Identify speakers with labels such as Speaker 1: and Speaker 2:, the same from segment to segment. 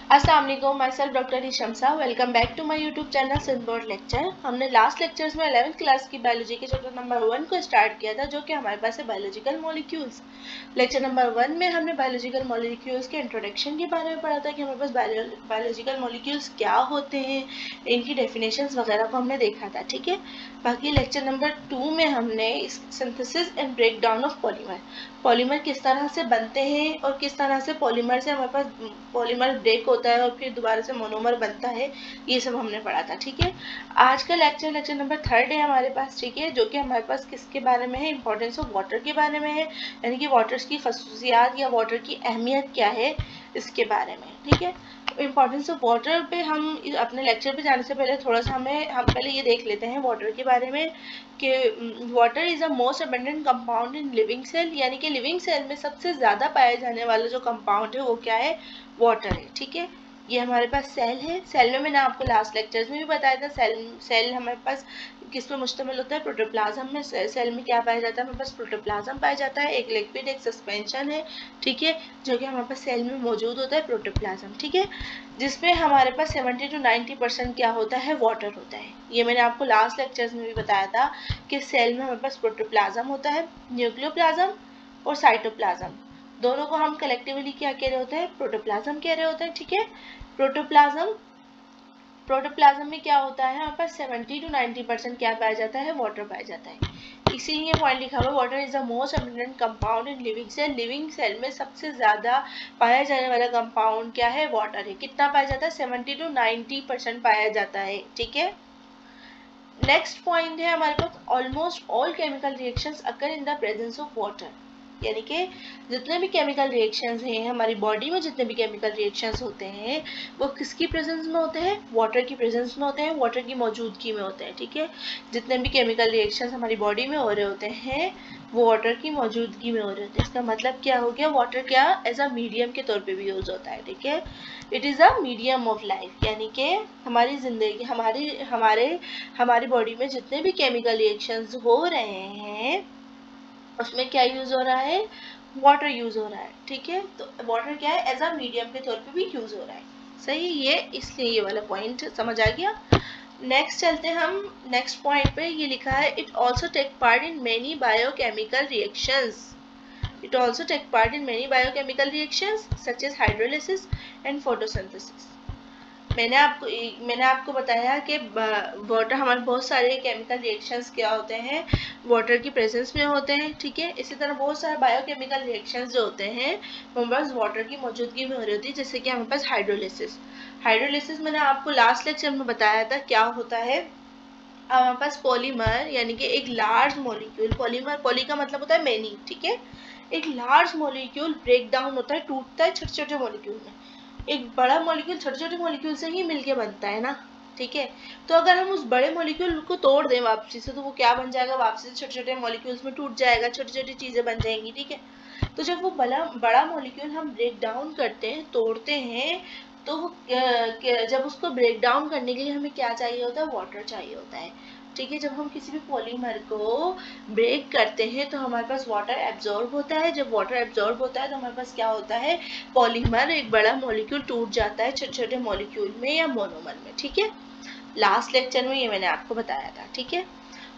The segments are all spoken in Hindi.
Speaker 1: अस्सलाम वालेकुम, myself doctor Shamsa. Welcome back to my YouTube channel सिंथबोर्ड लेक्चर। हमने लास्ट लेक्चर्स में 11th क्लास की बायोलॉजी के चैप्टर नंबर 1 को स्टार्ट किया था, जो कि हमारे पास है बायोलॉजिकल मॉलिक्यूल्स। लेक्चर नंबर 1 में हमने बायोलॉजिकल मॉलिक्यूल्स के इंट्रोडक्शन के बारे में पढ़ा था कि हमारे पास बायोलॉजिकल मॉलिक्यूल्स क्या होते हैं, इनकी डेफिनेशंस वगैरह को हमने देखा था। ठीक है, बाकी लेक्चर नंबर 2 में हमने synthesis and break down of polymer, polymer किस तरह से बनते हैं और किस तरह से पॉलीमर से हमारे पास पॉलीमर ब्रेक होता है और फिर दोबारा से मोनोमर बनता है, ये सब हमने पढ़ा था। ठीक है, आज का लेक्चर नंबर 3 है हमारे पास। ठीक है, जो कि हमारे पास किसके बारे में है, इंपॉर्टेंस ऑफ वाटर के बारे में है, यानी कि वाटर्स की खसूसियात या वाटर की अहमियत क्या है इसके बारे में। ठीक है, इम्पॉर्टेंस ऑफ वाटर पे हम अपने लेक्चर पे जाने से पहले थोड़ा सा हम पहले ये देख लेते हैं वाटर के बारे में कि water is a most abundant compound in living cell, यानी कि लिविंग सेल में सबसे ज़्यादा पाया जाने वाला जो कंपाउंड है वो क्या है, वाटर है। ठीक है, ये हमारे पास सेल है। सेल में मैंने आपको लास्ट लेक्चर्स में भी बताया था, सेल हमारे पास किस पे मुश्तमिल होता है, प्रोटोप्लाज्म में। सेल में क्या पाया जाता है, हमारे पास प्रोटोप्लाज्म पाया जाता है, एक लिक्विड एक सस्पेंशन है। ठीक है, जो कि हमारे पास सेल में मौजूद होता है, प्रोटोप्लाज्म। ठीक है, जिसमें हमारे पास 70 to 90% क्या होता है, वाटर होता है। ये मैंने आपको लास्ट लेक्चर्स में भी बताया था कि सेल में हमारे पास प्रोटोप्लाज्म होता है, न्यूक्लियोप्लाज्म और साइटोप्लाज्म, दोनों को हम कलेक्टिवली क्या कह रहे होते हैं, प्रोटोप्लाज्म कह रहे होते हैं। ठीक है, प्रोटोप्लाज्म में क्या होता है, हमारे पास 70 to 90% क्या पाया जाता है, वाटर पाया जाता है। इसीलिए पॉइंट लिखा हुआ, water is the most abundant compound in living cell. Living cell में सबसे ज्यादा पाया जाने वाला कंपाउंड क्या है, वाटर है। कितना पाया जाता है, 70 to 90% पाया जाता है। ठीक है, नेक्स्ट पॉइंट है हमारे पास, almost all chemical reactions occur in the presence of water, यानी कि जितने भी केमिकल रिएक्शंस हैं हमारी बॉडी में, जितने भी केमिकल रिएक्शंस होते हैं वो किसकी प्रेजेंस में होते हैं, वाटर की प्रेजेंस में होते हैं, वाटर की मौजूदगी में होते हैं। ठीक है, जितने भी केमिकल रिएक्शंस हमारी बॉडी में हो रहे होते हैं वो वाटर की मौजूदगी में हो रहे होते हैं। इसका मतलब क्या हो गया, वाटर क्या एज अ मीडियम के तौर पे भी यूज होता है। ठीक है, it is a medium of life, यानी कि हमारी जिंदगी हमारी बॉडी में जितने भी केमिकल रिएक्शंस हो रहे हैं उसमें क्या यूज हो रहा है, वाटर यूज हो रहा है। ठीक है, तो वाटर क्या है, एज अ मीडियम के तौर पे भी यूज हो रहा है। सही, ये इसलिए ये वाला पॉइंट समझ आ गया। नेक्स्ट चलते हैं हम नेक्स्ट पॉइंट पे। ये लिखा है, it also take part in many biochemical reactions. It also take part in many biochemical reactions such as hydrolysis and photosynthesis. मैंने आपको बताया कि वाटर, हमारे बहुत सारे केमिकल रिएक्शंस क्या होते हैं, वाटर की प्रेजेंस में होते हैं। ठीक है, इसी तरह बहुत सारे बायोकेमिकल रिएक्शंस जो होते हैं हमारे पास वाटर की मौजूदगी में हो रही होती है, जैसे कि हमारे पास हाइड्रोलिसिस मैंने आपको लास्ट लेक्चर में बताया था क्या होता है। हमारे पास पॉलीमर, यानी कि एक लार्ज मॉलिक्यूल, पॉलीमर, पॉली का मतलब होता है मैनी। ठीक है, एक लार्ज मॉलिक्यूल ब्रेक डाउन होता है, टूटता है छोटे छोटे मॉलिक्यूल में। एक बड़ा मॉलिक्यूल छोटे छोटे मॉलिक्यूल से ही मिलके बनता है ना। ठीक है, तो अगर हम उस बड़े मॉलिक्यूल को तोड़ दें वापसी से, तो वो क्या बन जाएगा, वापसी से छोटे छोटे मॉलिक्यूल्स में टूट जाएगा, छोटी छोटी चीजें बन जाएंगी। ठीक है, तो जब वो बड़ा मॉलिक्यूल हम ब्रेक डाउन करते हैं, तोड़ते हैं, तो वो जब उसको ब्रेक डाउन करने के लिए हमें क्या चाहिए होता है, वाटर चाहिए होता है। ठीक है, जब हम किसी भी पॉलीमर को ब्रेक करते हैं तो हमारे पास वाटर एब्जॉर्ब होता है। जब वाटर एब्जॉर्ब होता है तो हमारे पास क्या होता है, पॉलीमर, एक बड़ा मॉलिक्यूल टूट जाता है छोटे छोटे मॉलिक्यूल में या मोनोमर में। ठीक है, लास्ट लेक्चर में ये मैंने आपको बताया था। ठीक है,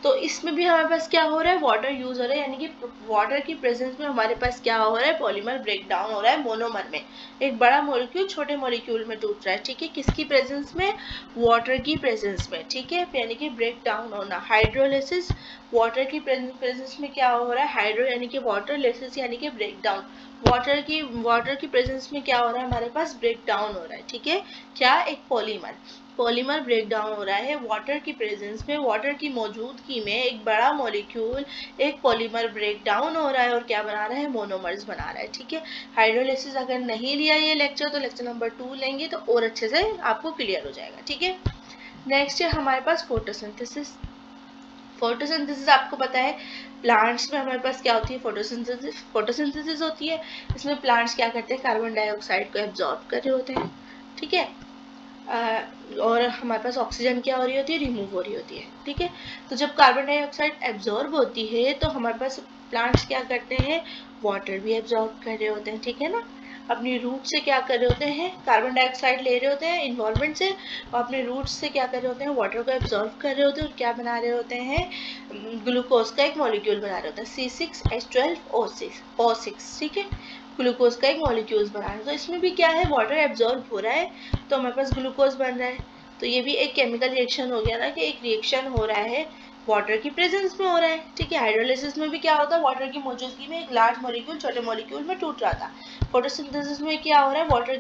Speaker 1: तो इसमें भी हमारे पास क्या हो रहा है, वाटर यूज हो रहा है, यानी कि वाटर की प्रेजेंस में हमारे पास क्या हो रहा है, पॉलीमर ब्रेक डाउन हो रहा है मोनोमर में। एक बड़ा मॉलिक्यूल छोटे मॉलिक्यूल में टूट रहा है। ठीक है, किसकी प्रेजेंस में, वाटर की प्रेजेंस में। ठीक है, यानी कि ब्रेक डाउन होना। हाइड्रोलिसिस, वाटर की प्रेजेंस में क्या हो रहा है, हाइड्रो यानी कि वाटर, लिसिस यानी कि ब्रेक डाउन। वाटर की प्रेजेंस में क्या हो रहा है, हमारे पास ब्रेक डाउन हो रहा है। ठीक है, क्या, एक पॉलीमर ब्रेक डाउन हो रहा है वाटर की प्रेजेंस में, वाटर की मौजूदगी में एक बड़ा मॉलिक्यूल, एक पॉलीमर ब्रेक डाउन हो रहा है और क्या बना रहा है, मोनोमर्स बना रहा है। ठीक है, हाइड्रोलिसिस अगर नहीं लिया ये लेक्चर तो लेक्चर नंबर 2 लेंगे तो और अच्छे से आपको क्लियर हो जाएगा। ठीक है, नेक्स्ट है हमारे पास फोटोसिंथेसिस। फोटोसिंथेसिस आपको पता है, प्लांट्स में हमारे पास क्या होती है, फोटोसिंथेसिस होती है। इसमें प्लांट्स क्या करते हैं, कार्बन डाइऑक्साइड को एब्जॉर्ब कर रहे होते हैं। ठीक है, और हमारे पास ऑक्सीजन क्या हो रही होती है, रिमूव हो रही होती है। ठीक है, तो जब कार्बन डाइऑक्साइड एब्जॉर्ब होती है तो हमारे पास प्लांट्स क्या करते हैं, वाटर भी एब्जॉर्ब कर रहे होते हैं। ठीक है ना, अपनी रूट से क्या कर रहे होते हैं, कार्बन डाइऑक्साइड ले रहे होते हैं इन्वायरमेंट से, और अपने रूट से क्या कर रहे होते हैं, वाटर को एब्जॉर्व कर रहे होते हैं और क्या बना रहे होते हैं, ग्लूकोज का एक मॉलिक्यूल बना रहे होते हैं C6H12O6, ठीक है, ग्लूकोज का एक मॉलिक्यूल बना रहे हैं। तो इसमें भी क्या है, वाटर एब्जॉर्ब हो रहा है तो हमारे पास ग्लूकोज बन रहा है। तो ये भी एक केमिकल रिएक्शन हो गया ना, कि एक रिएक्शन हो रहा है वाटर की प्रेजेंस में हो रहा है, ठीक है। हाइड्रोलिसिस में भी क्या होता है, वाटर की मौजूदगी में एक लार्ज मॉलिक्यूल छोटे मॉलिक्यूल में टूट रहा था। फोटोसिंथेसिस में क्या हो रहा है, वाटर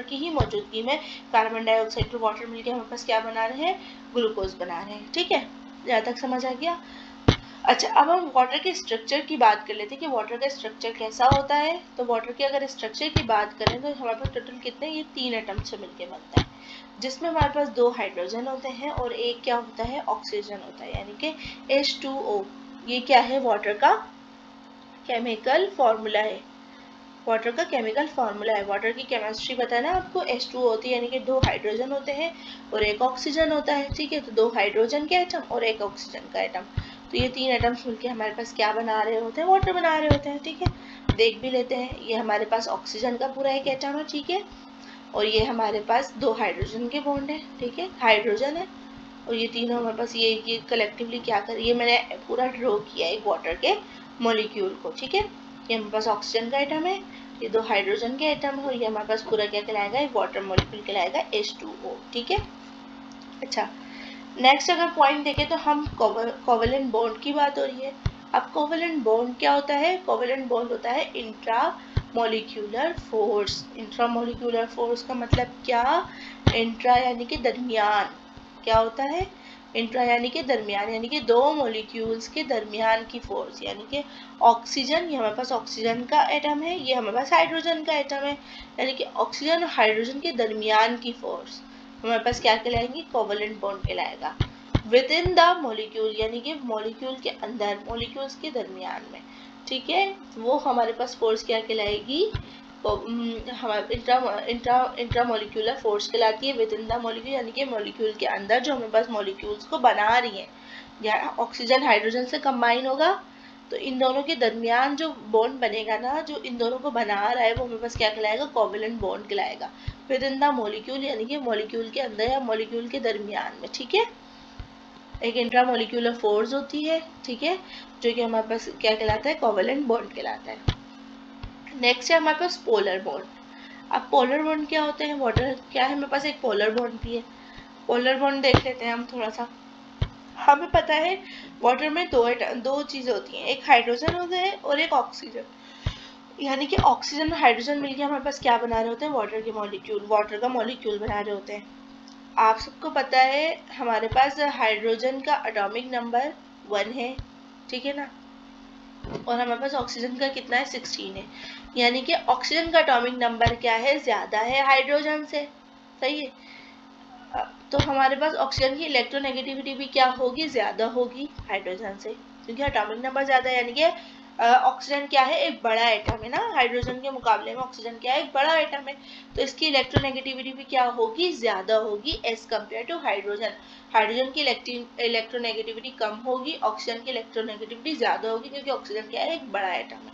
Speaker 1: की ही मौजूदगी में कार्बन डाइऑक्साइड और वाटर मिलकर हमारे पास क्या बना रहे हैं, ग्लूकोज बना रहे हैं, ठीक है। यहाँ तक समझ आ गया। अच्छा, अब हम वाटर के स्ट्रक्चर की बात कर लेते हैं कि वाटर का स्ट्रक्चर कैसा होता है। तो वाटर के अगर स्ट्रक्चर की बात करें तो हमारे पास टोटल कितने, ये 3 एटम से मिलके बनता है, जिसमें हमारे पास 2 हाइड्रोजन होते हैं और एक क्या होता है, ऑक्सीजन होता है, यानी कि H2O। ये क्या है, वाटर का केमिकल फॉर्मूला है, वाटर का केमिकल फार्मूला है। वाटर की केमिस्ट्री पता है ना आपको, H2O होती है, यानी कि 2 हाइड्रोजन होते हैं और एक ऑक्सीजन होता है, ठीक है। तो 2 हाइड्रोजन के एटम और एक ऑक्सीजन का एटम, तो ये 3 एटम्स मिलके हमारे पास क्या बना रहे होते हैं, वाटर बना रहे होते हैं, ठीक है। देख भी लेते हैं, ये हमारे पास ऑक्सीजन का पूरा एक एटम है, ठीक है, और ये हमारे पास 2 हाइड्रोजन के बॉन्ड है, ठीक है, हाइड्रोजन है, और ये तीनों हमारे पास ये कलेक्टिवली क्या कर, ये मैंने पूरा ड्रॉ किया है वाटर के मॉलिक्यूल को, ठीक है। ये हमारे पास ऑक्सीजन का एटम है, ये 2 हाइड्रोजन के एटम है, और ये हमारे पास पूरा क्या कहलाएगा, एक वाटर मॉलिक्यूल कहलाएगा H2O, ठीक है। अच्छा, नेक्स्ट अगर पॉइंट देखें तो हम कोवेलेंट बॉन्ड की बात हो रही है। अब कोवेलेंट बॉन्ड क्या होता है, कोवेलेंट बॉन्ड होता है intra molecular force. Intra molecular force का मतलब क्या, इंट्रा यानी कि दरमियान, क्या होता है, इंट्रा यानी कि दरमियान, यानी कि 2 मॉलिक्यूल्स के दरमियान की फोर्स, यानी कि ऑक्सीजन, ये हमारे पास ऑक्सीजन का एटम है, ये हमारे पास हाइड्रोजन का एटम है, यानी कि ऑक्सीजन और हाइड्रोजन के दरमियान की फोर्स हमारे पास क्या कहलाएंगी, कोवेलेंट बॉन्ड कहलाएगा। विद इन द मॉलिक्यूल, यानी कि मॉलिक्यूल के अंदर, मॉलिक्यूल्स के दरमियान में, ठीक है, वो हमारे पास फोर्स क्या कहलाएगी, हमारे इंट्रा मॉलिक्यूलर फोर्स कहलाती है। विद इन द मॉलिक्यूल यानी कि मॉलिक्यूल के अंदर जो हमारे पास मॉलिक्यूल्स को बना रही हैं, या ऑक्सीजन हाइड्रोजन से कंबाइन होगा तो इन दोनों के दरमियान जो बॉन्ड बनेगा ना, जो इन दोनों को बना रहा है, वो हमारे पास क्या कहलाएगा, कोवेलेंट बॉन्ड कहलाएगा। विद इन द मॉलिक्यूल यानी कि मॉलिक्यूल के अंदर या मॉलिक्यूल के दरमियान में, ठीक है। एक इंट्रा मॉलिक्यूलर फोर्स होती है, ठीक है, जो कि हमारे पास क्या कहलाता है, कोवेलेंट बॉन्ड कहलाता है। नेक्स्ट है हमारे पास पोलर बॉन्ड। अब पोलर बॉन्ड क्या होते हैं, वाटर क्या है, हमारे पास एक पोलर बॉन्ड भी है। पोलर बॉन्ड देख लेते हैं हम थोड़ा सा। हमें पता है वाटर में दो चीजें होती हैं, एक हाइड्रोजन होता है और एक ऑक्सीजन, यानी कि ऑक्सीजन और हाइड्रोजन मिलकर हमारे पास क्या बना रहे होते हैं, वाटर के मॉलिक्यूल, वाटर का मॉलिक्यूल बना रहे होते हैं। आप सबको पता है हमारे पास हाइड्रोजन का एटॉमिक नंबर 1 है, ठीक है ना, और हमारे पास ऑक्सीजन का कितना है, 16 है, यानी कि ऑक्सीजन का एटॉमिक नंबर क्या है, ज्यादा है हाइड्रोजन से, सही है। तो हमारे पास ऑक्सीजन की इलेक्ट्रोनेगेटिविटी भी क्या होगी, ज्यादा होगी हाइड्रोजन से, क्योंकि एटॉमिक नंबर ज्यादा है, यानी कि ऑक्सीजन क्या है, एक बड़ा एटम है ना, हाइड्रोजन के मुकाबले में ऑक्सीजन क्या है, एक बड़ा एटम है, तो इसकी इलेक्ट्रोनेगेटिविटी भी क्या होगी, ज्यादा होगी as compare to hydrogen. Hydrogen की इलेक्ट्रोनेगेटिविटी कम होगी, ऑक्सीजन की इलेक्ट्रोनेगेटिविटी ज्यादा होगी, क्योंकि ऑक्सीजन क्या है, एक बड़ा एटम है,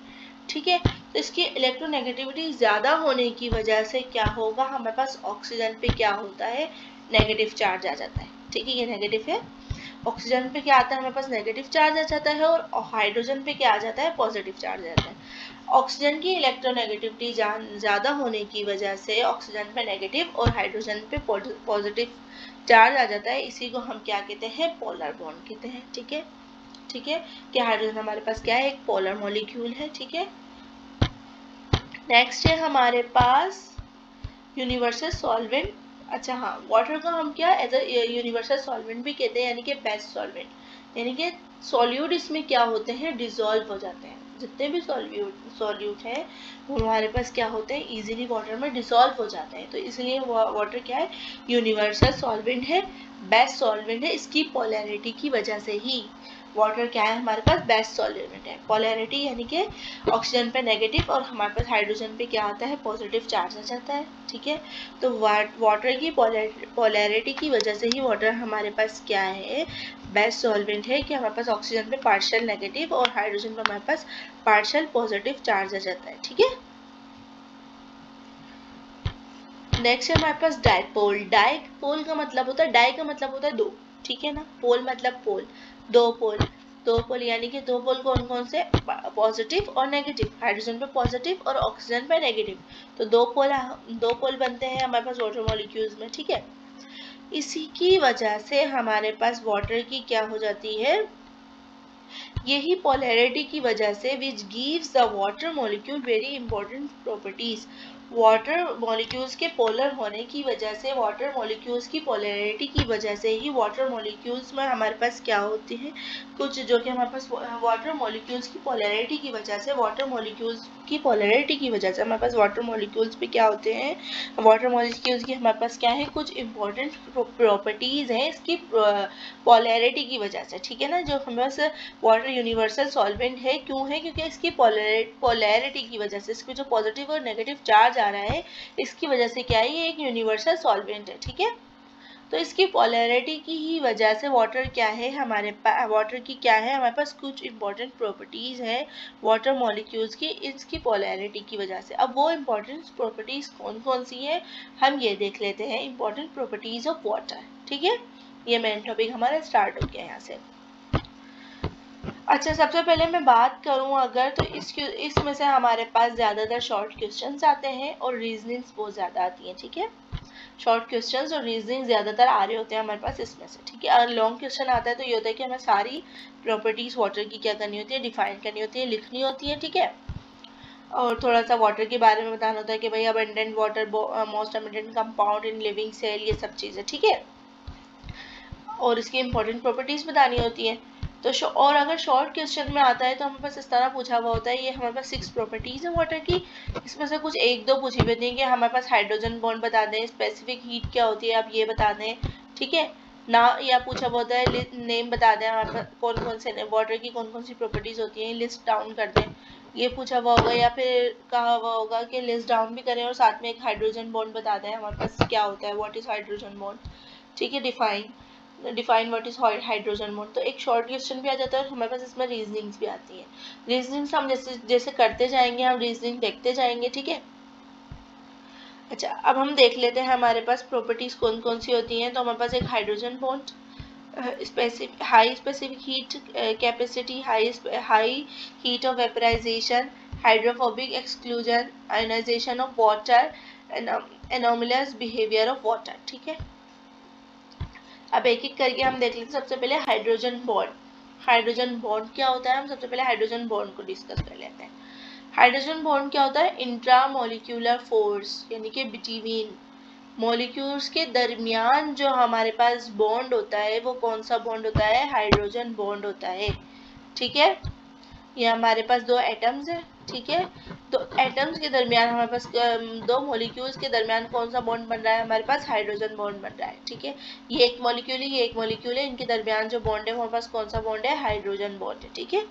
Speaker 1: ठीक है। तो इसकी इलेक्ट्रोनेगेटिविटी ज्यादा होने की वजह से क्या होगा, हमारे पास ऑक्सीजन पे क्या होता है, नेगेटिव चार्ज आ जाता है, ठीक है, ये नेगेटिव है। ऑक्सीजन पे क्या आता है, हमारे पास नेगेटिव चार्ज आ जाता है, और हाइड्रोजन पे क्या आ जाता है, पॉजिटिव चार्ज आ जाता है। ऑक्सीजन की इलेक्ट्रोनेगेटिविटी ज़्यादा होने की वजह से ऑक्सीजन पे नेगेटिव और हाइड्रोजन पे पॉजिटिव चार्ज आ जाता है, इसी को हम क्या कहते हैं, पोलर बॉन्ड कहते हैं, ठीक है, ठीक है, कि हाइड्रोजन हमारे पास क्या है, एक पोलर मॉलिक्यूल है, ठीक है। नेक्स्ट है हमारे पास यूनिवर्सल सॉल्वेंट। अच्छा हाँ, वाटर को हम क्या एज अ यूनिवर्सल सॉल्वेंट भी कहते हैं, यानी कि बेस्ट सॉल्वेंट, यानी कि सॉल्यूट इसमें क्या होते हैं, डिसॉल्व हो जाते हैं, जितने भी सॉल्यूट है वो हमारे पास क्या होते हैं, इजीली वाटर में डिसॉल्व हो जाते हैं, तो इसलिए वाटर क्या है, यूनिवर्सल सॉल्वेंट है, बेस्ट सॉल्वेंट है, इसकी पोलैरिटी की वजह से ही वाटर क्या है, हमारे पास बेस्ट सॉल्वेंट है। पोलैरिटी यानी कि ऑक्सीजन पे नेगेटिव और हमारे पास हाइड्रोजन पे क्या आता है, पॉजिटिव चार्ज आ जाता है, ठीक है। तो वाटर की पोलैरिटी की वजह से ही वाटर हमारे पास क्या है, बेस्ट सॉल्वेंट है, कि हमारे पास ऑक्सीजन पे पार्शियल नेगेटिव और हाइड्रोजन पे हमारे पास पार्शियल पॉजिटिव चार्ज आ जाता है, ठीक है। नेक्स्ट है हमारे पास डाइपोल। डाइपोल का मतलब होता है, डाई का मतलब होता है दो, ठीक है ना, पोल मतलब पोल, दो पोल। दो पोल यानी कि दो पोल कौन कौन से, पॉजिटिव और नेगेटिव, हाइड्रोजन पे पॉजिटिव और ऑक्सीजन पे नेगेटिव। तो दो पोल बनते हैं हमारे पास वाटर मॉलिक्यूल्स में, ठीक है। इसी की वजह से हमारे पास वाटर की क्या हो जाती है, यही पोलैरिटी की वजह से which gives the water molecule very important properties. Water molecules के पोलर होने की वजह से, वाटर मॉलिक्यूल्स की पोलैरिटी की वजह से ही वाटर मॉलिक्यूल्स में हमारे पास क्या होती है, कुछ जो कि हमारे पास वाटर मॉलिक्यूल्स की पोलैरिटी की वजह से, वाटर मॉलिक्यूल्स की पोलैरिटी की वजह से हमारे पास वाटर मॉलिक्यूल्स पे क्या होते हैं, वाटर मॉलिक्यूल्स की हमारे पास क्या है, कुछ इंपॉर्टेंट प्रॉपर्टीज हैं इसकी पोलैरिटी की वजह से, ठीक है ना। जो हमारे पास वाटर यूनिवर्सल सॉल्वेंट है, क्यों है, क्योंकि इसकी पोलैरिटी की वजह से, इसमें जो पॉजिटिव और नेगेटिव चार्ज आ रहा है, इसकी वजह से क्या है, ये एक यूनिवर्सल सॉल्वेंट है, ठीक है। तो इसकी पोलैरिटी की ही वजह से वाटर क्या है हमारे पास, वाटर की क्या है हमारे पास कुछ इंपॉर्टेंट प्रॉपर्टीज है वाटर मॉलिक्यूल्स की, इसकी पोलैरिटी की वजह से। अब वो इंपॉर्टेंट प्रॉपर्टीज कौन कौन सी है, हम ये देख लेते हैं, इंपॉर्टेंट प्रॉपर्टीज ऑफ वाटर, ठीक है। ये मेन टॉपिक हमारा स्टार्ट हो गया यहाँ से। अच्छा, सबसे पहले मैं बात करूं अगर, तो इसमें से हमारे पास ज़्यादातर शॉर्ट क्वेश्चंस आते हैं और रीजनिंग्स बहुत ज़्यादा आती हैं, ठीक है। शॉर्ट क्वेश्चंस और रीजनिंग ज़्यादातर आ रहे होते हैं हमारे पास इसमें से, ठीक है। अगर लॉन्ग क्वेश्चन आता है तो ये होता है कि हमें सारी प्रॉपर्टीज वाटर की क्या करनी होती है, डिफाइन करनी होती है, लिखनी होती है, ठीक है। और थोड़ा सा वाटर के बारे में बताना होता है कि भाई abundant water, most abundant compound in living cell, ये सब चीज़ें, ठीक है। और इसकी इंपॉर्टेंट प्रॉपर्टीज बतानी होती है। तो और अगर शॉर्ट क्वेश्चन में आता है तो हमारे पास इस तरह पूछा हुआ होता है, ये हमारे पास 6 प्रॉपर्टीज है वाटर की, इसमें से कुछ एक दो पूछी हुई होती है कि हमारे पास हाइड्रोजन बॉन्ड बता दें, स्पेसिफिक हीट क्या होती है आप ये बता दें, ठीक है ना। या पूछा हुआ होता है नेम बता दें हमारे पास कौन कौन से वाटर की कौन कौन सी प्रॉपर्टीज होती हैं, लिस्ट डाउन कर दें, ये पूछा हुआ होगा। या फिर कहा हुआ होगा कि लिस्ट डाउन भी करें और साथ में एक हाइड्रोजन बॉन्ड बता दें हमारे पास क्या होता है, व्हाट इज हाइड्रोजन बॉन्ड, ठीक है। Define what is hydrogen bond. तो एक शॉर्ट क्वेश्चन भी आ जाता है और हमारे पास इसमें रीजनिंग्स भी आती है। रीजनिंग्स हम जैसे जैसे करते जाएंगे, हम रीजनिंग देखते जाएंगे, ठीक है। अच्छा, अब हम देख लेते हैं हमारे पास प्रॉपर्टीज कौन कौन सी होती हैं। तो हमारे पास एक hydrogen bond, high specific heat capacity, high heat of vaporisation, hydrophobic exclusion, ionisation of water, anomalous behaviour of water, ठीक है। अब एक एक करके हम देख लेते हैं। सबसे पहले हाइड्रोजन बॉन्ड। हाइड्रोजन बॉन्ड क्या होता है, हम सबसे पहले हाइड्रोजन बॉन्ड को डिस्कस कर लेते हैं। हाइड्रोजन बॉन्ड क्या होता है, इंट्रा मॉलिक्यूलर फोर्स, यानी कि बिटवीन मॉलिक्यूल्स के दरमियान जो हमारे पास बॉन्ड होता है, वो कौन सा बॉन्ड होता है, हाइड्रोजन बॉन्ड होता है, ठीक है। ये हमारे पास दो एटम्स है, ठीक है। तो एटम्स के दरमियान हमारे पास दो मॉलिक्यूल्स के दरमियान कौन सा बॉन्ड बन रहा है, हमारे पास हाइड्रोजन बॉन्ड बन रहा है, ठीक है। ये एक मॉलिक्यूल है, ये एक मॉलिक्यूल है, इनके दरमियान जो बॉन्ड है हमारे पास कौन सा बॉन्ड है, हाइड्रोजन बॉन्ड है, ठीक है।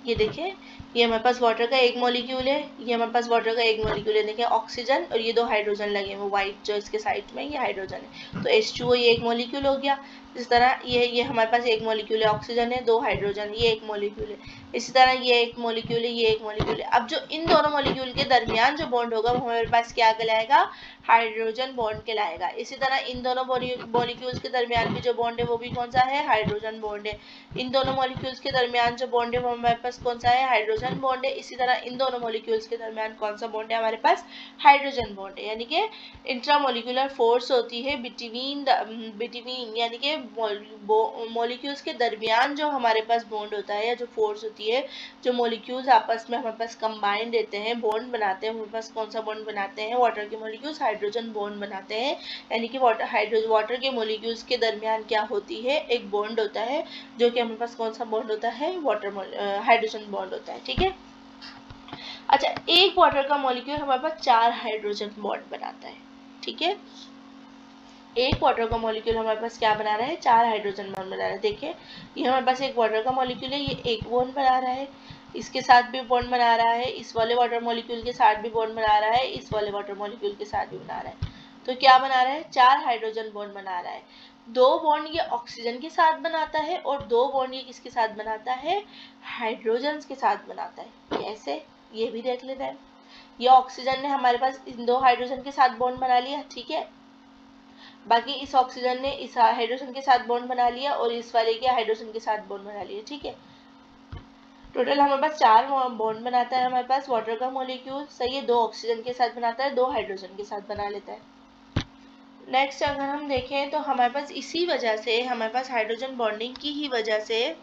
Speaker 1: ये देखिए, ये हमारे पास वाटर का एक मॉलिक्यूल है, ये हमारे पास वाटर का एक मॉलिक्यूल है, देखिए ऑक्सीजन, और ये दो हाइड्रोजन लगे हैं, वो व्हाइट जो इसके साइड में ये हाइड्रोजन है। तो H2O ये एक मॉलिक्यूल हो गया। इस तरह ये हमारे पास एक मॉलिक्यूल है, ऑक्सीजन है, दो हाइड्रोजन, ये एक मॉलिक्यूल है। इसी तरह ये एक मॉलिक्यूल है, ये एक मॉलिक्यूल है। अब जो इन दोनों मॉलिक्यूल के दरमियान जो बॉन्ड होगा वो हमारे पास क्या कहलाएगा, हाइड्रोजन बॉन्ड कहलाएगा। इसी तरह इन दोनों मॉलिक्यूल्स के दरमियान भी जो बॉन्ड है वो भी कौन सा है, हाइड्रोजन बॉन्ड है। इन दोनों मॉलिक्यूल्स के दरमियान जो बॉन्ड है वो हमारे पास कौन सा है, हाइड्रोजन बॉन्ड है। इसी तरह इन दोनों मॉलिक्यूल्स के दरमियान कौन सा बॉन्ड है, हमारे पास हाइड्रोजन बॉन्ड है। यानी कि इंट्रामोलिकुलर फोर्स होती है बिटवीन यानी कि मॉलिक्यूल्स के दरमियान जो हमारे पास बॉन्ड होता है, या जो फोर्स होती है, जो मॉलिक्यूल्स आपस में हमारे पास कंबाइन रहते हैं, बॉन्ड बनाते हैं, हमारे पास कौन सा बॉन्ड बनाते हैं, वाटर के मॉलिक्यूल्स हाइड्रोजन बॉन्ड बनाते हैं। यानी कि वाटर के मॉलिक्यूल्स के दरमियान क्या होती है, एक बॉन्ड होता है, जो कि हमारे पास कौन सा बॉन्ड होता है, हाइड्रोजन बॉन्ड होता है, ठीक है। अच्छा, एक वाटर का मॉलिक्यूल हमारे पास 4 हाइड्रोजन बॉन्ड बनाता है, ठीक है। एक वाटर का मॉलिक्यूल हमारे पास क्या बना रहा है, 4 हाइड्रोजन बॉन्ड बना रहा है। देखिए, ये हमारे पास एक वाटर का मॉलिक्यूल है, ये एक बॉन्ड बना रहा है, इसके साथ भी बॉन्ड बना रहा है, इस वाले वाटर मॉलिक्यूल के साथ भी बॉन्ड बना रहा है, इस वाले वाटर मॉलिक्यूल के साथ भी बना रहा है। तो क्या बना रहा है, 4 हाइड्रोजन बॉन्ड बना रहा है। 2 बॉन्ड ये ऑक्सीजन के साथ बनाता है और 2 बॉन्ड ये किसके साथ बनाता है, हाइड्रोजन के साथ बनाता है। कैसे, ये भी देख लेते हैं। ये ऑक्सीजन ने हमारे पास इन दो हाइड्रोजन के साथ बॉन्ड बना लिया, ठीक है। बाकी इस ऑक्सीजन ने इस हाइड्रोजन के साथ बॉन्ड बना लिया और इस वाले के हाइड्रोजन के साथ बॉन्ड बना लिया, ठीक है। टोटल हमारे पास 4 बॉन्ड बनाता है हमारे पास वाटर का मॉलिक्यूल, सही है। 2 ऑक्सीजन के साथ बनाता है, 2 हाइड्रोजन के साथ बना लेता है। नेक्स्ट अगर हम देखें तो हमारे पास इसी वजह से हमारे पास हाइड्रोजन बॉन्डिंग की ही वजह से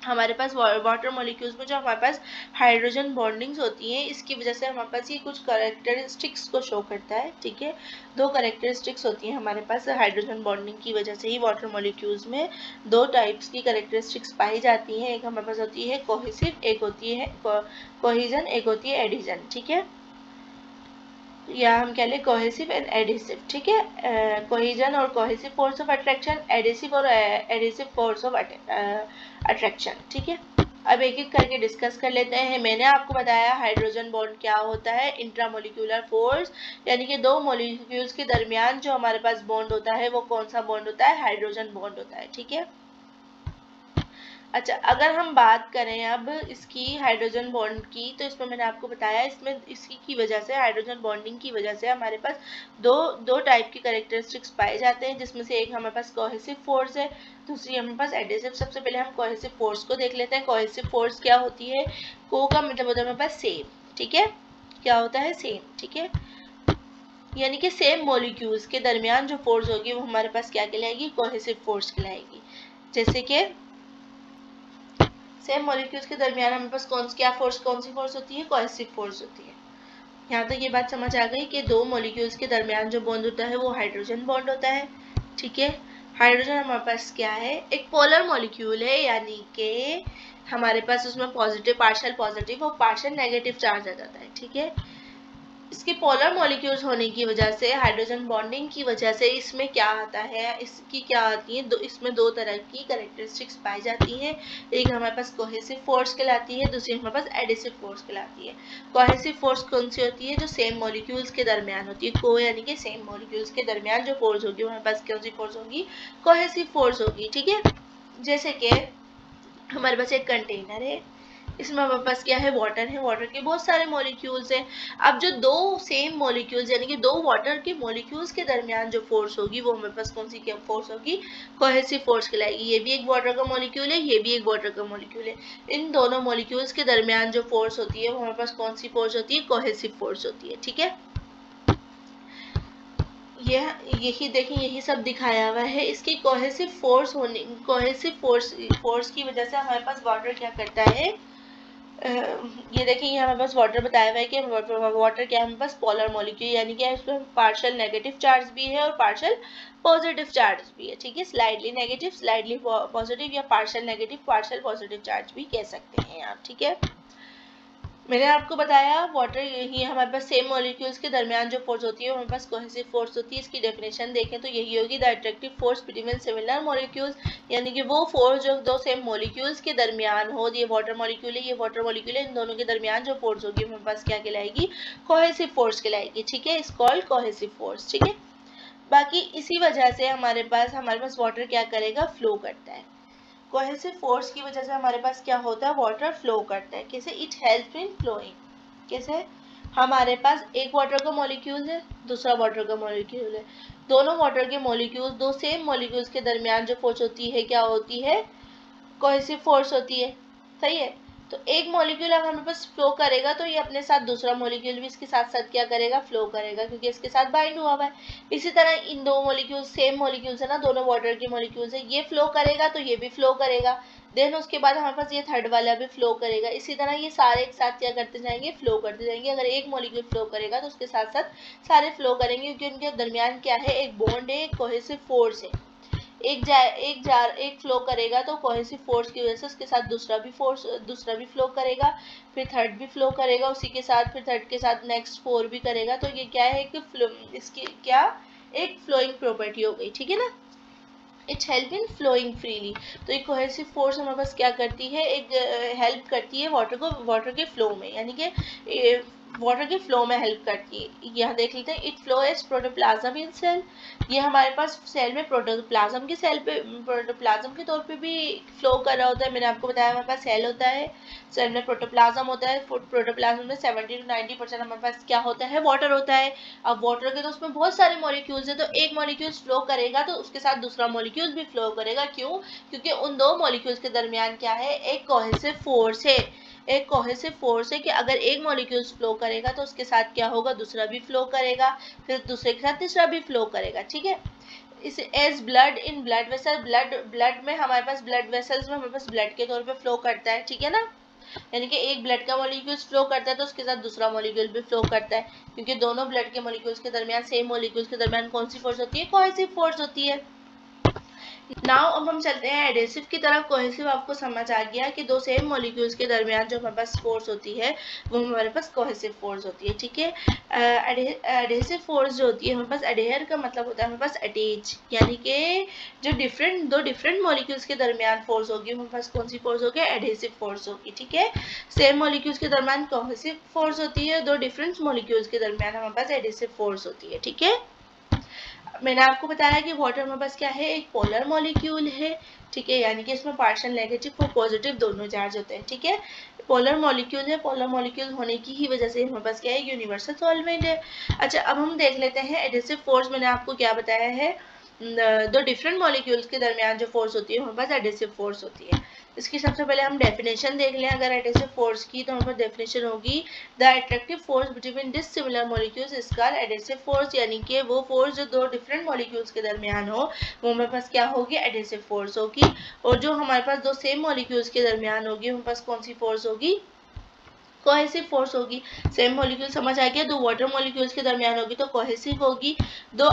Speaker 1: हमारे पास वाटर मॉलिक्यूल्स में जो हमारे पास हाइड्रोजन बॉन्डिंग्स होती हैं, इसकी वजह से हमारे पास ये कुछ कैरेक्टरिस्टिक्स को शो करता है, ठीक है। 2 कैरेक्टरिस्टिक्स होती हैं हमारे पास हाइड्रोजन बॉन्डिंग की वजह से ही वाटर मॉलिक्यूल्स में 2 टाइप्स की कैरेक्टरिस्टिक्स पाई जाती हैं। एक हमारे पास होती है कोहेसिव, एक होती है कोहेजन, एक होती है एडिशन, ठीक है। या हम कह लें कोहेसिव एंड एडिसिव, ठीक है। कोहेजन और cohesive force of attraction, adhesive और एडिसिव फोर्स ऑफ अट्रैक्शन, ठीक है। अब एक एक करके डिस्कस कर लेते हैं। मैंने आपको बताया हाइड्रोजन बॉन्ड क्या होता है, इंट्रामोलिक्यूलर फोर्स, यानी कि 2 मॉलिक्यूल्स के दरमियान जो हमारे पास बॉन्ड होता है वो कौन सा बॉन्ड होता है, हाइड्रोजन बॉन्ड होता है, ठीक है। अच्छा, अगर हम बात करें अब इसकी हाइड्रोजन बॉन्ड की, तो इसमें मैंने आपको बताया इसमें इसकी की वजह से हाइड्रोजन बॉन्डिंग की वजह से हमारे पास दो टाइप की कैरेक्टरिस्टिक्स पाए जाते हैं, जिसमें से एक हमारे पास कोहेसिव फोर्स है, दूसरी हमारे पास एडिसिव। सबसे पहले हम कोहेसिव फोर्स को देख लेते हैं। कोहेसिव फोर्स क्या होती है, को का मतलब होता है हमारे पास सेम, ठीक है। क्या होता है, सेम, ठीक है। यानी कि सेम मॉलिक्यूल्स के दरमियान जो फोर्स होगी वो हमारे पास क्या कहलाएगी, कोहेसिव फोर्स कहलाएगी। जैसे कि सेम मॉलिक्यूल्स के दरमियान हमारे पास कौन सी फोर्स होती है, कोहेसिव फोर्स होती है। यहाँ तक ये बात समझ आ गई कि 2 मॉलिक्यूल्स के दरमियान जो बॉन्ड होता है वो हाइड्रोजन बॉन्ड होता है, ठीक है। हाइड्रोजन हमारे पास क्या है, एक पोलर मॉलिक्यूल है, यानी कि हमारे पास उसमें पार्शियल पॉजिटिव और पार्शियल नेगेटिव चार्ज आ जाता है, ठीक है। इसके पोलर मॉलिक्यूल्स होने की वजह से, हाइड्रोजन बॉन्डिंग की वजह से इसमें क्या आता है, इसकी क्या आती है, इसमें 2 तरह की कैरेक्टरिस्टिक्स पाई जाती हैं। एक हमारे पास कोहेसिव फोर्स कहलाती है, दूसरी हमारे पास एडिसिव फोर्स कहलाती है। कोहेसिव फोर्स कौन सी होती है, जो सेम मॉलिक्यूल्स के दरमियान होती है। को यानी कि सेम मॉलिक्यूल्स के दरमियान जो फोर्स होगी हमारे पास कौन सी फोर्स होगी, कोहेसिव फोर्स होगी, ठीक है। जैसे कि हमारे पास एक कंटेनर है, इसमें हमारे पास क्या है, वाटर है, वाटर के बहुत सारे मॉलिक्यूल्स हैं। अब जो 2 सेम मॉलिक्यूल्स यानी कि 2 वाटर के मॉलिक्यूल्स के दरमियान जो फोर्स होगी वो हमारे पास कौन सी क्या फोर्स होगी, कोहेसिव फोर्स कहलाएगी। ये भी एक वाटर का मॉलिक्यूल है, ये भी एक वाटर का मॉलिक्यूल है। इन दोनों मॉलिक्यूल्स के दरमियान जो फोर्स होती है वो हमारे पास कौन सी फोर्स होती है, कोहेसिव फोर्स होती है, ठीक है। यही देखिए, यही सब दिखाया हुआ है। इसकी कोहेसिव फोर्स की वजह से हमारे पास वाटर क्या करता है, ये देखिए ये हमारे पास वाटर बताया हुआ है कि वाटर क्या है, हमारे पास पोलर मॉलिक्यूल, यानी कि इसमें पार्शियल नेगेटिव चार्ज भी है और पार्शियल पॉजिटिव चार्ज भी है, ठीक है। स्लाइडली नेगेटिव, स्लाइडली पॉजिटिव, या partial negative, partial positive charge भी कह सकते हैं आप, ठीक है। मैंने आपको बताया वाटर यही हमारे पास सेम मॉलिक्यूल्स के दरमियान जो फोर्स होती है हमारे पास कोहेसिव फोर्स होती है। इसकी डेफिनेशन देखें तो यही होगी, the attractive force between similar molecules, यानी कि वो फोर्स जो 2 सेम मॉलिक्यूल्स के दरमियान हो, ये वाटर मॉलिक्यूल है, ये वाटर मॉलिक्यूल है, इन दोनों के दरमियान जो फोर्स होगी हमारे पास क्या कहलाएगी, कोहेसिव फोर्स कहलाएगी, ठीक है। इज कॉल्ड कोहेसिव फोर्स, ठीक है। बाकी इसी वजह से हमारे पास वाटर क्या करेगा, फ्लो करता है। कोहेसिव फोर्स की वजह से हमारे पास क्या होता है, वाटर फ्लो करता है। कैसे, इट हेल्प इन फ्लोइंग। कैसे, हमारे पास एक वाटर का मॉलिक्यूल है, दूसरा वाटर का मॉलिक्यूल है, दोनों वाटर के मॉलिक्यूल्स, 2 सेम मॉलिक्यूल्स के दरमियान जो फोर्स होती है क्या होती है, कोहेसिव फोर्स होती है, सही है। तो एक मॉलिक्यूल अगर हमारे पास फ्लो करेगा तो ये अपने साथ दूसरा मॉलिक्यूल भी इसके साथ साथ क्या करेगा, फ्लो करेगा, क्योंकि इसके साथ बाइंड हुआ हुआ है। इसी तरह इन 2 मॉलिक्यूल्स, सेम मॉलिक्यूल्स है ना, दोनों वाटर के मॉलिक्यूल्स है, ये फ्लो करेगा तो ये भी फ्लो करेगा, देन उसके बाद हमारे पास ये थर्ड वाला भी फ्लो करेगा। इसी तरह ये सारे एक साथ क्या करते जाएंगे, फ्लो करते जाएंगे। अगर एक मॉलिक्यूल फ्लो करेगा तो उसके साथ साथ सारे फ्लो करेंगे, क्योंकि उनके दरमियान क्या है, एक बॉन्ड है, एक कोहेसिव फोर्स है। एक फ्लो करेगा तो कोहेसिव फोर्स की वजह से उसके साथ दूसरा भी फ्लो करेगा, फिर थर्ड भी फ्लो करेगा उसी के साथ, फिर थर्ड के साथ नेक्स्ट 4 भी करेगा। तो ये क्या है कि इसकी क्या एक फ्लोइंग प्रॉपर्टी हो गई, ठीक है ना। It's help in flowing freely. तो एक कोहेसिव फोर्स हमारे पास क्या करती है, एक हेल्प करती है वाटर के फ्लो में, यानी कि वाटर के फ्लो में हेल्प करती है। यहाँ देख लेते हैं, it flow as protoplasm in cell. ये हमारे पास सेल में प्रोटोप्लाज्म के सेल पे प्रोटोप्लाज्म के तौर पे भी फ्लो कर रहा होता है। मैंने आपको बताया हमारे पास सेल होता है, सेल में प्रोटोप्लाज्म होता है, प्रोटोप्लाज्म में 70 to 90% हमारे पास क्या होता है, वाटर होता है। अब वाटर के तो उसमें बहुत सारे मॉलिक्यूल्स है, तो एक मॉलिक्यूल फ्लो करेगा तो उसके साथ दूसरा मॉलिक्यूल भी फ्लो करेगा। क्यों? क्योंकि उन दो मॉलिक्यूल्स के दरमियान क्या है, एक कोहेसिव फोर्स है। एक कोहेसिव फोर्स है कि अगर एक मॉलिक्यूल फ्लो करेगा तो उसके साथ क्या होगा, दूसरा भी फ्लो करेगा, फिर दूसरे के साथ तीसरा भी फ्लो करेगा। ठीक है, इस as blood in blood vessel, blood में हमारे पास ब्लड वेसल्स में हमारे पास ब्लड के तौर पे फ्लो करता है। ठीक है ना, यानी कि एक ब्लड का मॉलिक्यूल फ्लो करता है तो उसके साथ दूसरा मॉलिक्यूल भी फ्लो करता है, क्योंकि दोनों ब्लड के मॉलिक्यूल्स के दरमियान, सेम मॉलिक्यूल्स के दरमियान कौन सी फोर्स होती है, कोहेसिव फोर्स होती है। नाउ अब हम चलते हैं एडेसिव की तरफ। कोहेसिव आपको समझ आ गया कि दो सेम मॉलिक्यूल्स के दरमियान जो हमारे पास फोर्स होती है वो हमारे पास कोहेसिव फोर्स होती है। ठीक है, एडेसिव फोर्स जो होती है हमारे पास, एडेयर का मतलब होता है हमारे पास अटैच, यानी कि जो दो डिफरेंट मॉलिक्यूल्स के दरमियान फोर्स होगी हमारे पास कौन सी फोर्स होगी, एडेसिव फोर्स होगी। ठीक है, सेम मॉलिक्यूल्स के दरमियान कोहेसिव फोर्स होती है, दो डिफरेंट मॉलिक्यूल्स के दरमियान हमारे पास एडेसिव फोर्स होती है। ठीक है, मैंने आपको बताया कि वाटर में बस क्या है, एक पोलर मॉलिक्यूल है। ठीक है, यानी कि इसमें पार्शियल नेगेटिव और पॉजिटिव दोनों चार्ज होते हैं। ठीक है, पोलर मॉलिक्यूल है, पोलर मॉलिक्यूल होने की ही वजह से हमारे पास क्या है, यूनिवर्सल सॉल्वेंट है। अच्छा, अब हम देख लेते हैं एडेसिव फोर्स। मैंने आपको क्या बताया है, दो डिफरेंट मॉलिक्यूल्स के दरमियान जो फोर्स होती है हमारे पास एडेसिव फोर्स होती है। इसकी सबसे पहले हम डेफिनेशन देख लें। अगर एडेसिव फोर्स की तो हमारे पास डेफिनेशन होगी, the attractive force between dissimilar molecules is called adhesive force, यानी कि वो फोर्स जो दो डिफरेंट मॉलिक्यूल्स के दरमियान हो वो हमारे पास क्या होगी, एडेसिव फोर्स होगी। और जो हमारे पास दो सेम मॉलिक्यूल्स के दरमियान होगी हमारे पास कौन सी फोर्स होगी, कोहेसिव फोर्स होगी। सेम मॉलिक्यूल समझ आ गया, दो वाटर मॉलिक्यूल्स के दरमियान होगी तो कोहेसिव होगी, दो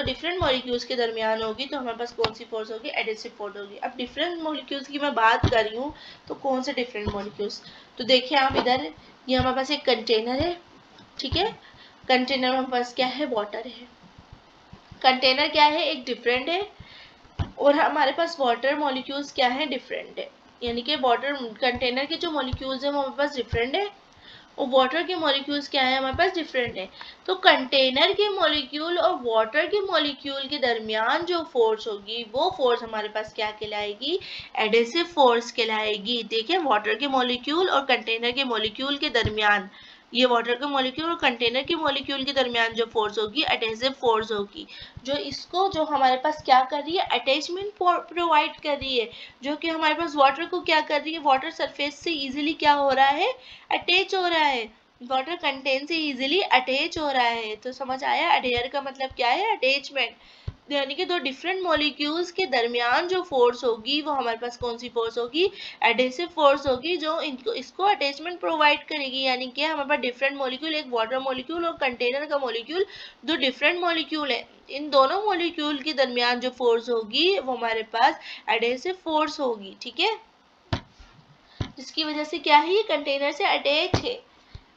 Speaker 1: डिफरेंट मॉलिक्यूल्स के दरमियान होगी तो हमारे पास कौन सी फोर्स होगी, एडेसिव फोर्स होगी। अब डिफरेंट मॉलिक्यूल्स की मैं बात कर रही हूँ तो कौन से डिफरेंट मॉलिक्यूल्स, तो देखिए आप इधर, ये हमारे पास एक कंटेनर है। ठीक है, कंटेनर में हमारे पास क्या है, वाटर है। कंटेनर क्या है, एक डिफरेंट है, और हमारे पास वाटर मॉलिक्यूल्स क्या है, डिफरेंट है। यानी कि वाटर कंटेनर के जो मॉलिक्यूल्स हैं वो हमारे पास डिफरेंट है, और वाटर के मॉलिक्यूल्स क्या है, हमारे पास डिफरेंट है। तो कंटेनर के मॉलिक्यूल और वाटर के मॉलिक्यूल के दरमियान जो फोर्स होगी वो फोर्स हमारे पास क्या कहलाएगी, एडेसिव फोर्स कहलाएगी। देखिए, वाटर के मॉलिक्यूल और कंटेनर के मॉलिक्यूल के दरमियान, ये वाटर के मॉलिक्यूल और कंटेनर के मॉलिक्यूल के दरमियान जो फोर्स होगी एडेसिव फोर्स होगी, जो हमारे पास क्या कर रही है, अटैचमेंट प्रोवाइड कर रही है। जो कि हमारे पास वाटर को क्या कर रही है, वाटर सरफेस से इजीली क्या हो रहा है, अटैच हो रहा है, वाटर कंटेंट से इजीली अटैच हो रहा है। तो समझ आया, अडेयर का मतलब क्या है, अटैचमेंट, यानी कि दो डिफरेंट मॉलिक्यूल्स के दरमियान जो फोर्स होगी वो हमारे पास कौन सी फोर्स होगी, एडेसिव फोर्स होगी, जो इसको अटैचमेंट प्रोवाइड करेगी। यानी कि हमारे पास डिफरेंट मॉलिक्यूल, एक वाटर मॉलिक्यूल और कंटेनर का मॉलिक्यूल, दो डिफरेंट मॉलिक्यूल है, इन दोनों मॉलिक्यूल के दरमियान जो फोर्स होगी वो हमारे पास एडेसिव फोर्स होगी। ठीक है, जिसकी वजह से क्या है, ये कंटेनर से अटैच है।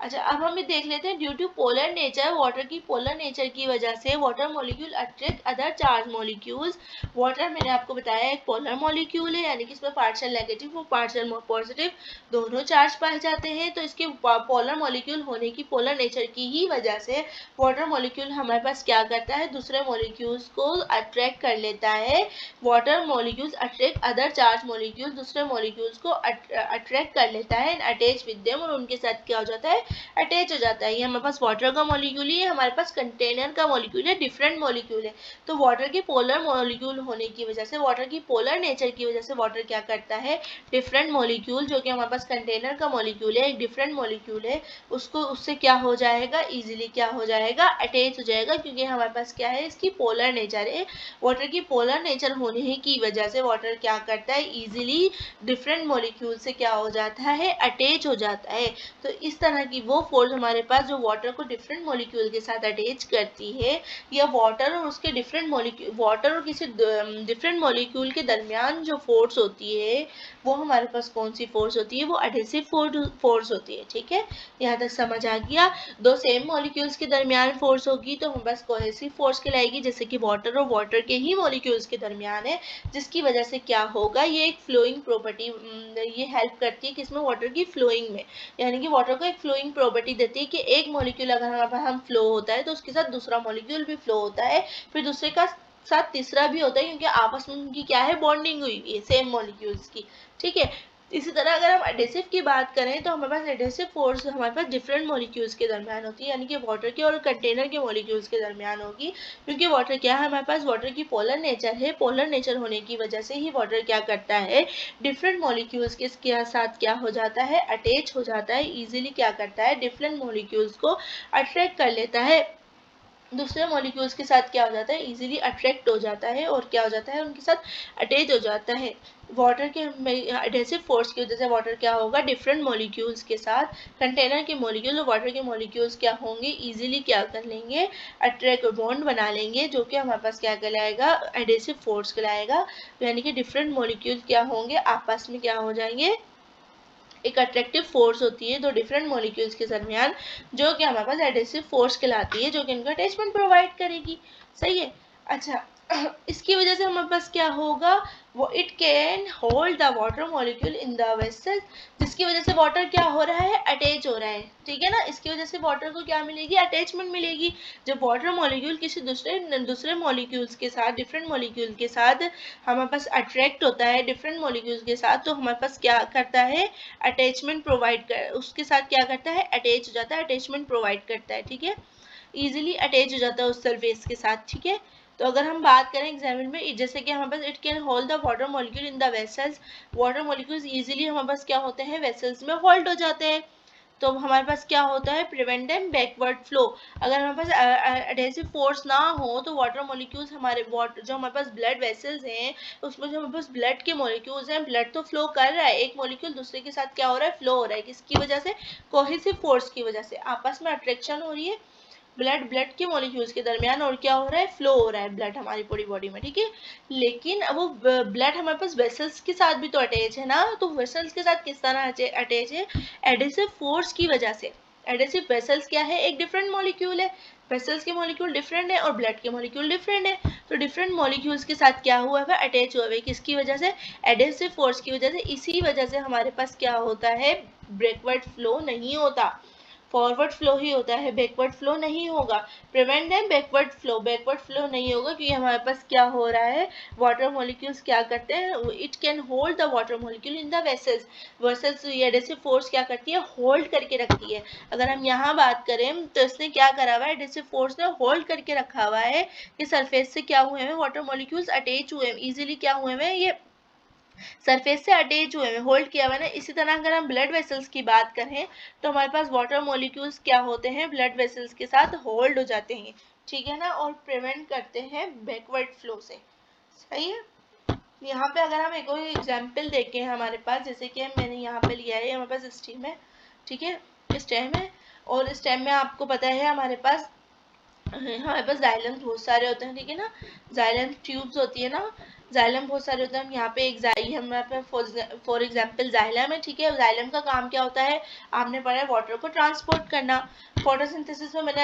Speaker 1: अच्छा, अब हम ये देख लेते हैं, due to polar nature, water की पोलर नेचर की वजह से water molecule attract other charge molecules. Water मैंने आपको बताया एक पोलर मॉलिक्यूल है, यानी कि इसमें पार्शियल नेगेटिव और पार्शियल पॉजिटिव दोनों चार्ज पाए जाते हैं। तो इसके पोलर मॉलिक्यूल होने की, पोलर नेचर की ही वजह से वाटर मॉलिक्यूल हमारे पास क्या करता है, दूसरे मॉलिक्यूल्स को अट्रैक्ट कर लेता है। Water molecules attract other charge molecule, दूसरे मॉलिक्यूल्स को अट्रैक्ट कर लेता है एंड अटैच विद देम, और उनके साथ क्या हो जाता है, अटैच हो जाता है। ये हमारे पास वाटर का मॉलिक्यूल ही है, हमारे पास कंटेनर का मॉलिक्यूल है, डिफरेंट मॉलिक्यूल है। तो वाटर के पोलर मॉलिक्यूल होने की वजह से, वाटर की पोलर नेचर की वजह से वाटर क्या करता है, डिफरेंट मॉलिक्यूल, जो कि हमारे पास कंटेनर का मॉलिक्यूल है, एक डिफरेंट मॉलिक्यूल है, उसको उससे क्या हो जाएगा, इजीली क्या हो जाएगा, अटैच हो जाएगा, क्योंकि हमारे पास क्या है, इसकी पोलर नेचर है। वाटर की पोलर नेचर होने की वजह से वाटर क्या करता है, इजीली डिफरेंट मॉलिक्यूल से क्या हो जाता है, अटैच हो जाता है। तो इस तरह की वो फोर्स हमारे पास जो वाटर को डिफरेंट मॉलिक्यूल के साथ अटैच करती है, या वाटर और उसके डिफरेंट मॉलिक्यूल, वाटर और किसी डिफरेंट मॉलिक्यूल के दरमियान जो फोर्स होती है वो हमारे पास कौन सी फोर्स होती है, वो एडेसिव फोर्स होती है। ठीक है, यहाँ तक समझ आ गया। दो सेम मॉलिक्यूल्स के दरमियान फोर्स होगी तो हमारे पास कोहेसिव फोर्स कहलाएगी, जैसे कि वाटर और वाटर के ही मॉलिक्यूल्स के दरमियान है, जिसकी वजह से क्या होगा, ये एक फ्लोइंग प्रॉपर्टी, ये हेल्प करती है किसमें, वाटर की फ्लोइंग में, यानी कि वाटर को एक फ्लोइंग बॉन्डिंग प्रॉपर्टी देती है कि एक मॉलिक्यूल अगर हमारे पास हम फ्लो होता है तो उसके साथ दूसरा मॉलिक्यूल भी फ्लो होता है, फिर दूसरे का साथ तीसरा भी होता है, क्योंकि आपस में उनकी क्या है, बॉन्डिंग हुई है सेम मॉलिक्यूल्स की। ठीक है, इसी तरह अगर हम एडेसिव की बात करें तो हमारे पास एडेसिव फोर्स हमारे पास डिफरेंट मॉलिक्यूल्स के दरमियान होती है, यानी कि वाटर के और कंटेनर के मॉलिक्यूल्स के दरमियान होगी, क्योंकि वाटर क्या है, हमारे पास वाटर की पोलर नेचर है। पोलर नेचर होने की वजह से ही वाटर क्या करता है, डिफरेंट मॉलिक्यूल्स के साथ क्या हो जाता है, अटैच हो जाता है, इजीली क्या करता है, डिफरेंट मॉलिक्यूल्स को अट्रैक्ट कर लेता है, दूसरे मॉलिक्यूल्स के साथ क्या हो जाता है, इजीली अट्रैक्ट हो जाता है और क्या हो जाता है, उनके साथ अटैच हो जाता है। वाटर के एडेसिव फोर्स की वजह से वाटर क्या होगा, डिफरेंट मॉलिक्यूल्स के साथ, कंटेनर के मॉलिक्यूल और वाटर के मॉलिक्यूल्स क्या होंगे, इजीली क्या कर लेंगे, अट्रैक्ट बॉन्ड बना लेंगे, जो कि हमारे पास क्या कहलाएगा, एडेसिव फोर्स कहलाएगा। यानी कि डिफरेंट मॉलिक्यूल क्या होंगे, आपस में क्या हो जाएंगे, एक अट्रैक्टिव फोर्स होती है दो डिफरेंट मॉलिक्यूल्स के दरमियान, जो कि हमारे पास एडेसिव फोर्स कहलाती है, जो कि इनका अटैचमेंट प्रोवाइड करेगी। सही है। अच्छा, इसकी वजह से हमारे पास क्या होगा, वो it can hold the water molecule in the vessel, जिसकी वजह से वाटर क्या हो रहा है, अटैच हो रहा है। ठीक है ना, इसकी वजह से वाटर को क्या मिलेगी, अटैचमेंट मिलेगी। जब वाटर मॉलिक्यूल किसी दूसरे मॉलिक्यूल्स के साथ, डिफरेंट मॉलिक्यूल के साथ हमारे पास अट्रैक्ट होता है, डिफरेंट मॉलिक्यूल्स के साथ, तो हमारे पास क्या करता है, अटैचमेंट प्रोवाइड कर, उसके साथ क्या करता है, अटैच हो जाता है, अटैचमेंट प्रोवाइड करता है। ठीक है, इजीली अटैच हो जाता है उस सरफेस के साथ। ठीक है, तो अगर हम बात करें एग्जाम्पल में, जैसे कि हमारे पास it can hold the water molecule in the vessels, water molecules easily हमारे पास क्या होते हैं, वेसल्स में होल्ड हो जाते हैं। तो हमारे पास क्या होता है, प्रिवेंट देम बैकवर्ड फ्लो। अगर हमारे पास एडेसिव फोर्स ना हो तो वाटर मॉलिक्यूल्स हमारे जो हमारे पास ब्लड वेसल्स हैं, उसमें जो हमारे पास ब्लड के मॉलिक्यूल्स हैं, ब्लड तो फ्लो कर रहा है, एक मॉलिक्यूल दूसरे के साथ क्या हो रहा है, फ्लो हो रहा है, किसकी वजह से, कोहेसिव फोर्स की वजह से, आपस में अट्रैक्शन हो रही है ब्लड के मॉलिक्यूल्स के दरमियान, और क्या हो रहा है, फ्लो हो रहा है ब्लड हमारी पूरी बॉडी में। ठीक है, लेकिन अब वो ब्लड हमारे पास वेसल्स के साथ भी तो अटैच है ना, तो वेसल्स के साथ किस तरह अटैच है, एडेसिव फोर्स की वजह से। एडेसिव वेसल्स क्या है, एक डिफरेंट मॉलिक्यूल है, वेसल्स के मॉलिक्यूल डिफरेंट है और ब्लड के मॉलिक्यूल डिफरेंट है, तो डिफरेंट मॉलिक्यूल्स के साथ क्या हुआ है, अटैच हुआ है, किसकी वजह से, एडेसिव फोर्स की वजह से। इसी वजह से हमारे पास क्या होता है, बैकवर्ड फ्लो नहीं होता, फॉरवर्ड फ्लो ही होता है, बैकवर्ड फ्लो नहीं होगा। प्रिवेंट देम बैकवर्ड फ्लो नहीं होगा, क्योंकि हमारे पास क्या हो रहा है, वाटर मॉलिक्यूल्स क्या करते हैं, it can hold the water molecule in the vessels, vessels adhesive force क्या करती है, होल्ड करके रखती है। अगर हम यहाँ बात करें तो इसने क्या करा हुआ है, एडेसिव फोर्स ने होल्ड करके रखा हुआ है कि सरफेस से क्या हुए हैं, वाटर मॉलिक्यूल्स अटैच हुए हैं, इजीली क्या हुए हैं, ये सरफेस से अटैच हुए हैं, होल्ड किया हुआ है ना। इसी तरह अगर हम ब्लड वेसल्स की बात करें तो हमारे पास वाटर मॉलिक्यूल्स क्या होते हैं, ब्लड वेसल्स के साथ होल्ड हो जाते हैं। ठीक है ना, और प्रिवेंट करते हैं बैकवर्ड फ्लो से। सही है। यहाँ पे अगर हम एक और एग्जाम्पल देखें हमारे पास, जैसे कि मैंने यहाँ पे लिया है, हमारे पास स्टीम है। ठीक है, स्टेम है, और स्टेम में आपको पता है हमारे पास जाइलम बहुत सारे होते हैं। ठीक है ना, जाइलम ट्यूब्स होती है ना, जाइलम बहुत सारे होते हैं। यहाँ पे एक हमारे पे फॉर एग्जांपल जाइलम है। ठीक है, जाइलम का काम क्या होता है, आपने पढ़ा है वाटर को ट्रांसपोर्ट करना। फोटोसिंथेसिस में मैंने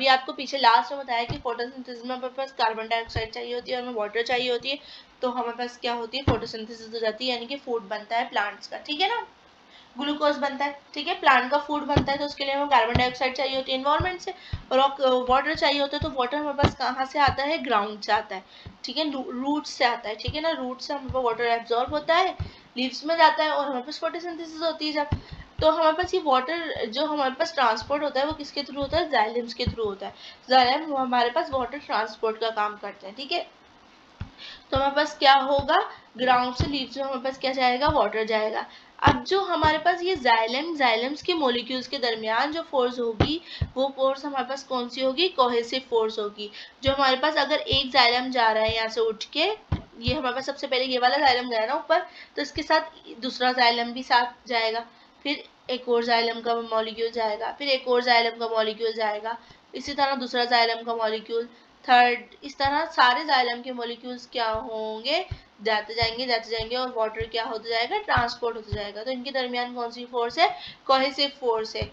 Speaker 1: आपको पीछे लास्ट में बताया कि फोटोसिंथेसिस में हमारे पास कार्बन डाइऑक्साइड चाहिए होती है और हमें वाटर चाहिए होती है, तो हमारे पास क्या होती है, फोटोसिंथेसिस हो जाती है, यानी कि फूड बनता है प्लांट्स का। ठीक है ना, ग्लूकोज बनता है। ठीक है, प्लांट का फूड बनता है, तो उसके लिए हमें कार्बन डाइऑक्साइड चाहिए होती है एनवायरमेंट से, और वाटर चाहिए होता है। तो वाटर हमारे पास कहाँ से आता है, ग्राउंड से आता है। ठीक है, रूट से आता है। ठीक है ना, रूट से हमारे पास वाटर एब्जॉर्ब होता है, लीव्स में जाता है, और हमारे पास फोटोसिंथेसिस होती है जब। तो हमारे पास ये वाटर जो हमारे पास ट्रांसपोर्ट होता है वो किसके थ्रू होता है, जाइलम्स के थ्रू होता है। जाइलम हमारे पास वाटर ट्रांसपोर्ट का काम करते हैं। ठीक है, तो हमारे पास क्या होगा, ग्राउंड से लीव्स में हमारे पास क्या जाएगा, वाटर जाएगा। अब जो हमारे पास ये जाइलम्स के मॉलिक्यूल्स के दरमियान जो फोर्स होगी, वो फोर्स हमारे पास कौन सी होगी, कोहेसिव फोर्स होगी। जो हमारे पास अगर एक जाइलम जा रहा है यहाँ से उठ के, ये हमारे पास सबसे पहले ये वाला जाइलम गया ना ऊपर, तो इसके साथ दूसरा जाइलम भी साथ जाएगा, फिर एक और जाइलम का मॉलिक्यूल जाएगा, फिर एक और जाइलम का मॉलिक्यूल जाएगा, इसी तरह दूसरा जाइलम का मॉलिक्यूल, थर्ड, इस तरह सारे जाइलम के मॉलिक्यूल्स क्या होंगे, जाते जाएंगे, और वाटर क्या होता जाएगा, ट्रांसपोर्ट होता जाएगा। तो इनके दरमियान कौन सी फोर्स है, कोहेसिव फोर्स है।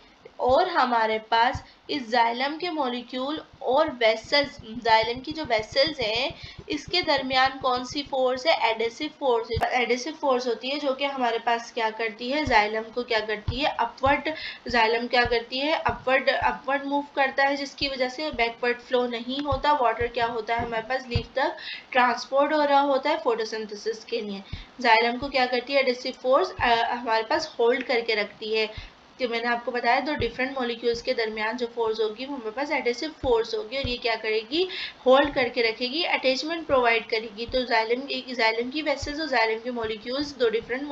Speaker 1: और हमारे पास इस जाइलम के मॉलिक्यूल और वेसल्स, जाइलम की जो वेसल्स हैं इसके दरमियान कौन सी फोर्स है, एडेसिव फोर्स। एडेसिव फोर्स होती है जो कि हमारे पास क्या करती है, जाइलम को क्या करती है, अपवर्ड, जाइलम क्या करती है, अपवर्ड मूव करता है, जिसकी वजह से बैकवर्ड फ्लो नहीं होता, वाटर क्या होता है हमारे पास लीफ तक ट्रांसपोर्ट हो रहा होता है फोटोसिंथेसिस के लिए। जाइलम को क्या करती है, एडेसिव फोर्स हमारे पास होल्ड करके रखती है। तो मैंने आपको बताया दो डिफरेंट मॉलिक्यूल्स के दरमियान जो फोर्स होगी वो हमारे पास एडेसिव फोर्स होगी और ये क्या करेगी, होल्ड करके रखेगी, अटैचमेंट प्रोवाइड करेगी। तो जाइलम की वेसल्स और जाइलम के मॉलिक्यूल्स दो डिफरेंट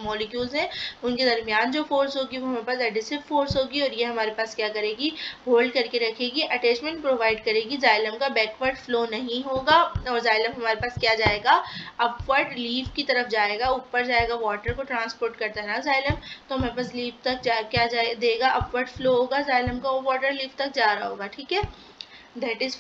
Speaker 1: मॉलिक्यूल्स हैं, उनके दरमियान जो फोर्स होगी वो हमारे पास एडेसिव फोर्स होगी और ये हमारे पास क्या करेगी, होल्ड करके रखेगी, अटैचमेंट प्रोवाइड करेगी, जाइलम का बैकवर्ड फ्लो नहीं होगा और जाइलम हमारे पास क्या जाएगा, अपवर्ड लीफ की तरफ जाएगा, ऊपर जाएगा, वाटर को ट्रांसपोर्ट करता है ना जाइलम, तो हमारे पास लीफ तक क्या जाए देगा, अपवर्ड फ्लो होगा जाइलम का, वो वाटर लीफ तक जा रहा होगा। ठीक है, that is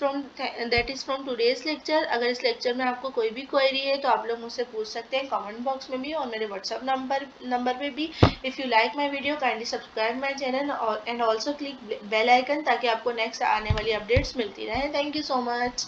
Speaker 1: from today's lecture. अगर इस लेक्चर में आपको कोई भी क्वेरी है तो आप लोग मुझसे पूछ सकते हैं कमेंट बॉक्स में भी और मेरे व्हाट्सएप नंबर पे भी। If you like my video kindly subscribe my channel and also click bell icon ताकि आपको नेक्स्ट आने वाली अपडेट्स मिलती रहे। Thank you so much.